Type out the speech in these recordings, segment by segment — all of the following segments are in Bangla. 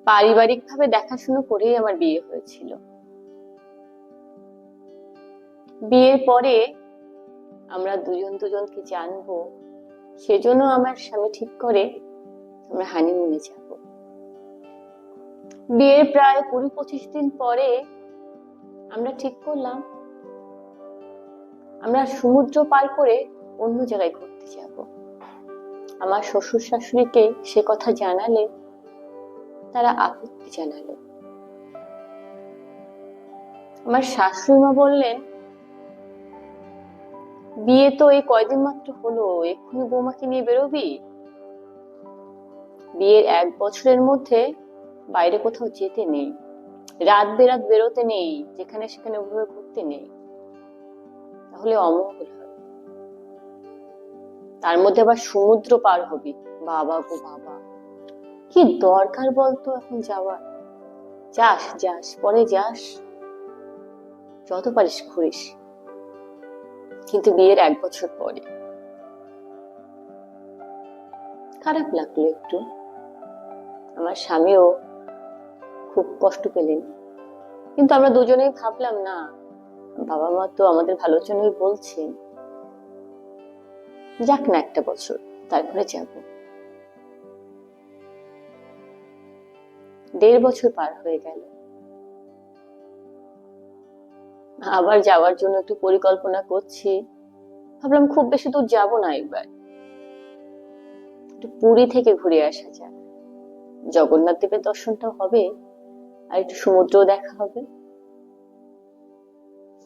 পারিবারিক ভাবে দেখাশুনো করেই আমার বিয়ে হয়েছিল। বিয়ের পরে আমরা দুজন দুজনকে জানবো, সেজন্য আমার স্বামী ঠিক করে আমরা হানিমুনে যাব। বিয়ের প্রায় 20-25 দিন পরে আমরা ঠিক করলাম আমরা সমুদ্র পার করে অন্য জায়গায় ঘুরতে যাব। আমার শ্বশুর শাশুড়িকে সে কথা জানালে তারা আপত্তি জানালো। আমার শাশুড়ি মা বললেন, বিয়ে তো এই কয়দিন মাত্র হলো, এক্ষুনি বৌমাকে নিয়ে বেরোবি? বিয়ের 1 বছরের মধ্যে বাইরে কোথাও যেতে নেই, রাত বেরাত বেরোতে নেই, যেখানে সেখানে ওভাবে ঘুরতে নেই, তাহলে অমঙ্গল হবে। তার মধ্যে আবার সমুদ্র পার হবি, বাবা গো বাবা, কি দরকার বলতো এখন যাওয়ার? যাস যাস পরে যাস, যত পারিস ঘুরিস, কিন্তু বিয়ের 1 বছর পরে। খারাপ লাগলো একটু, আমার স্বামীও খুব কষ্ট পেলেন, কিন্তু আমরা দুজনেই ভাবলাম না, বাবা মা তো আমাদের ভালোর জন্যই বলছেন, যাক না 1 বছর, তারপরে যাব। 1.5 বছর পার হয়ে গেল, আবার যাওয়ার জন্য একটু পরিকল্পনা করছি। ভাবলাম খুব বেশি দূর যাব না, একবার একটু পুরী থেকে ঘুরে আসা যাক, জগন্নাথ দেবের দর্শনটাও হবে আর একটু সমুদ্রও দেখা হবে।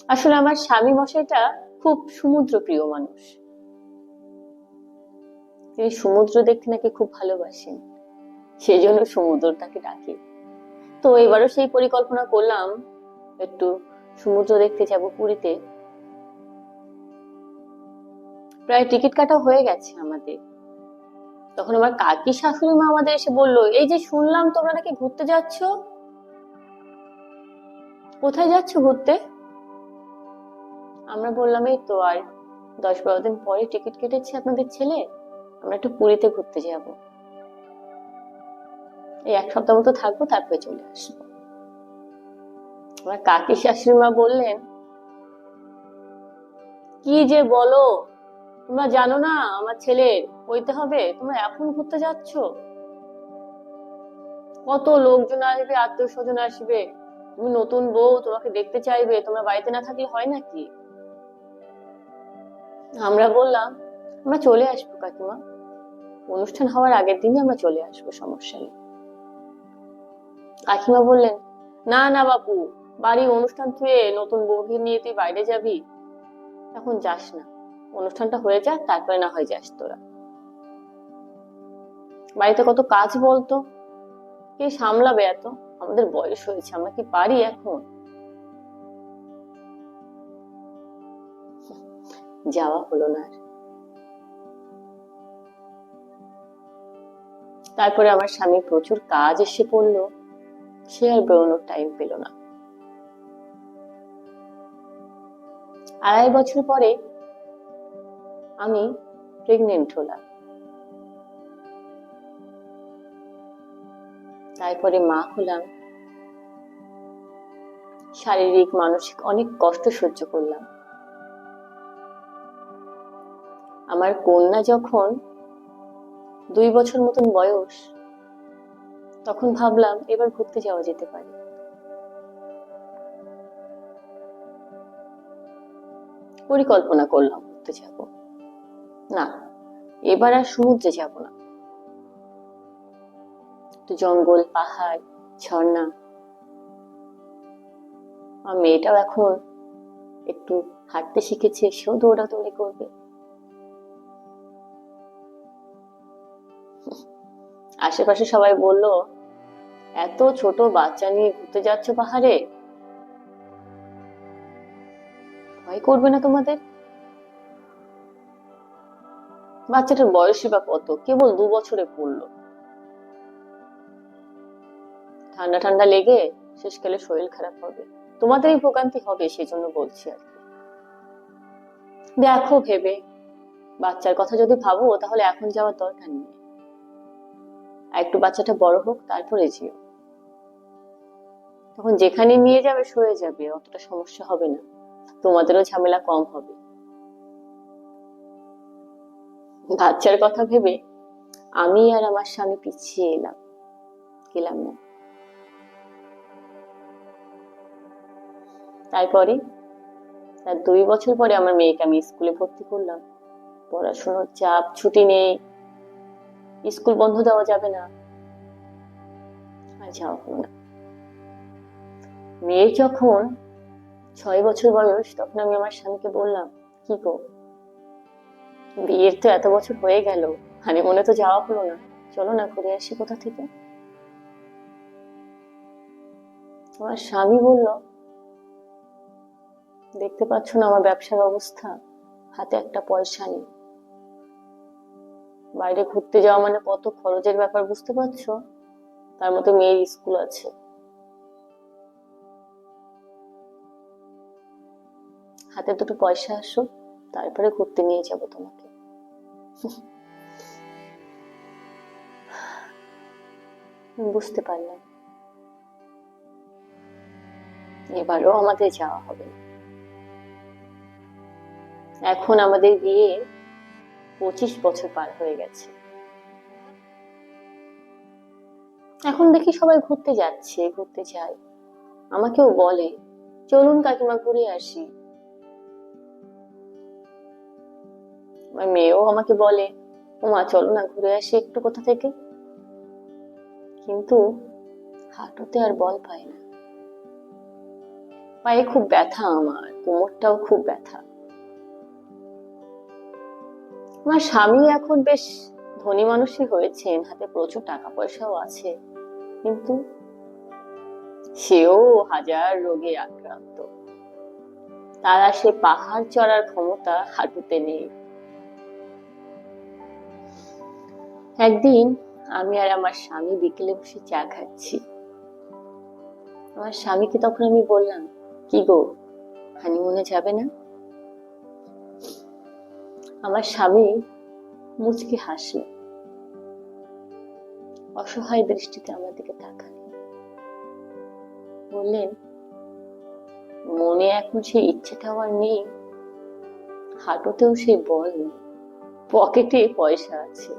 আসলে আমার স্বামী মশাইটা খুব সমুদ্র প্রিয় মানুষ, তিনি সমুদ্র দেখতে নাকি খুব ভালোবাসেন, সেই জন্য সমুদ্র তাকে ডাকে। তো এবারও সেই পরিকল্পনা করলাম, একটু সমুদ্র দেখতে যাব পুরীতে। প্রায় টিকিট কাটা হয়ে গেছে আমাদের। তখন আমার কাকি শাশুড়ি মা আমাদের এসে বললো, এই যে শুনলাম তোমরা নাকি ঘুরতে যাচ্ছ, কোথায় যাচ্ছ ঘুরতে? আমরা বললাম, এই তো আর 10-12 দিন পরে টিকিট কেটেছে আপনাদের ছেলে, আমরা একটু পুরীতে ঘুরতে যাব, এই 1 সপ্তাহ মতো থাকবো, তারপরে চলে আসবো। আমার কাকি শাশুড়ি মা বললেন, কি যে বলো, তোমরা জানো না আমার ছেলের হইতে হবে, তোমরা এখন ঘুরতে যাচ্ছ? কত লোকজন আসবে, আত্মীয় স্বজন আসবে, তুমি নতুন বউ, তোমাকে দেখতে চাইবে, তোমরা বাড়িতে না থাকলে হয় নাকি? আমরা বললাম, আমরা চলে আসবো কাকিমা, অনুষ্ঠান হওয়ার আগের দিনই আমরা চলে আসবো, সমস্যা নেই। কাকিমা বললেন, না না বাপু, বাড়ি অনুষ্ঠান থুয়ে নতুন বউকে নিয়ে তুই বাইরে যাবি? এখন যাস না, অনুষ্ঠানটা হয়ে যাক, তারপরে না হয় যাস তোরা। বাড়িতে কত কাজ বলতো, কে সামলাবে এত? আমাদের বয়স হয়েছে, আমরা কি পারি এখন? যাওয়া হলো না। তারপরে আমার স্বামী প্রচুর কাজ এসে পড়লো, সে আর বেরোনোর টাইম পেল না। 2.5 বছর পরে আমি প্রেগনেন্ট হলাম, তারপরে মা হলাম। শারীরিক মানসিক অনেক কষ্ট সহ্য করলাম। আমার কন্যা যখন 2 বছর মতন বয়স, তখন ভাবলাম এবার ঘুরতে যাওয়া যেতে পারে। পরিকল্পনা করলাম ঘুরতে যাব, না এবার আর সমুদ্রে যাব না, একটু জঙ্গল, পাহাড়, ঝর্ণা। আমার মেয়েটাও এখন একটু হাঁটতে শিখেছে, সেও দৌড়াদৌড়ি করবে। আশেপাশে সবাই বলল, এত ছোট বাচ্চা নিয়ে ঘুরতে যাচ্ছ পাহাড়ে, ভয় করবে না তোমাদের? বাচ্চাটার বয়সই বা কত, কেবল 2 বছরে পড়লো, ঠান্ডা ঠান্ডা লেগে শেষকালে শরীর খারাপ হবে, তোমাদেরই ভোগান্তি হবে, সেজন্য বলছি আর কি। দেখো ভেবে, বাচ্চার কথা যদি ভাবো তাহলে এখন যাওয়ার দরকার নেই, আর একটু বাচ্চাটা বড় হোক, তারপরে যেও। তখন যেখানে নিয়ে যাবে সয়ে যাবে, অতটা সমস্যা হবে না, তোমাদেরও ঝামেলা কম হবে। বাচ্চার কথা ভেবে আমি আর আমার স্বামী পিছিয়ে গেলাম না। তারপরে তার 2 বছর পরে আমার মেয়েকে আমি স্কুলে ভর্তি করলাম। পড়াশোনার চাপ, ছুটি নেই, স্কুল বন্ধ দেওয়া যাবে না, আর যাওয়া হলো না। মেয়ের যখন 6 বছর বয়স, তখন আমি আমার স্বামীকে বললাম, কি গো, বিয়ের তো এত বছর হয়ে গেল, হানিমুনে তো যাওয়া হলো না, চলো না ঘুরে আসি কোথা থেকে। আমার স্বামী বলল, দেখতে পাচ্ছ না আমার ব্যবসার অবস্থা, হাতে একটা পয়সা নেই, বাইরে ঘুরতে যাওয়া মানে কত খরচের ব্যাপার, বুঝতে পারছো, তার মধ্যে মেয়ের স্কুল আছে, হাতে দুটো পয়সা আসুক, তারপরে ঘুরতে নিয়ে যাব তোমাকে। বুঝতে পারলাম এবারও আমাদের যাওয়া হবে না। এখন আমাদের বিয়ে 25 বছর পার হয়ে গেছে। এখন দেখি সবাই ঘুরতে যাচ্ছে, ঘুরতে যায়, আমাকেও বলে, চলুন কাকিমা ঘুরে আসি। আমার মেয়েও আমাকে বলে, ও মা চলো না ঘুরে আসি একটু কোথা থেকে। কিন্তু হাঁটুতে আর বল পায় না, পায়ে খুব ব্যথা, আমার কোমরটাও খুব ব্যথা। আমার স্বামী এখন বেশ ধনী মানুষই হয়েছেন, হাতে প্রচুর টাকা পয়সাও আছে, কিন্তু সেও হাজার রোগে আক্রান্ত, তারা সে পাহাড় চড়ার ক্ষমতা হাঁটুতে নেই। একদিন আমি আর আমার স্বামী বিকেলে বসে চা খাচ্ছি। আমার স্বামীকে তখন আমি বললাম, কি গো, হানিমুনে যাবে না? আমার স্বামী মুচকি হাসল, অসহায় দৃষ্টিতে আমার দিকে তাকালেন, বললেন, মনে এখন সেই ইচ্ছেটাও আর নেই, হাঁটুতেও সেই বল নেই, পকেটে পয়সা আছে,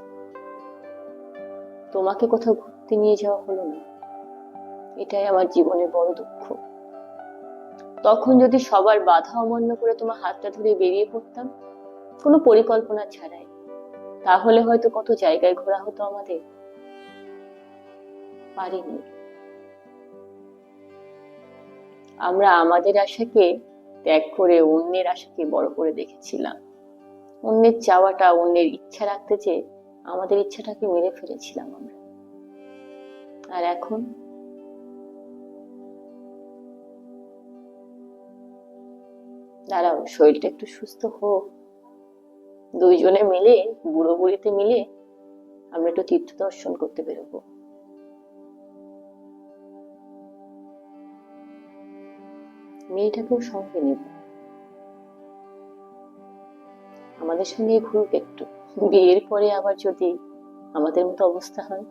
তোমাকে কোথাও ঘুরতে নিয়ে যাওয়া হলো না, এটাই আমার জীবনের বড় দুঃখ। তখন যদি সবার বাধা অমান্য করে তোমার হাতটা ধরে বেরিয়ে পড়তাম, কোনো পরিকল্পনা ছাড়াই, তাহলে হয়তো কত জায়গায় ঘোরা হতো আমাদের। পারিনি। আমরা আমাদের আশাকে ত্যাগ করে অন্যের আশাকে বড় করে দেখেছিলাম, অন্যের চাওয়াটা, অন্যের ইচ্ছা রাখতে চেয়ে আমাদের ইচ্ছাটাকে মেরে ফেলেছিলাম আমরা। আর এখন দাঁড়াও, শরীরটা একটু সুস্থ হোক, দুইজনে মিলে, বুড়ো বুড়িতে মিলে আমরা একটু তীর্থ দর্শন করতে বেরোবো। মেয়েটাকেও সঙ্গে নেব, আমাদের সঙ্গে ঘুরুক একটু, বিয়ের পরে আবার যদি আমাদের মতো অবস্থা হয়।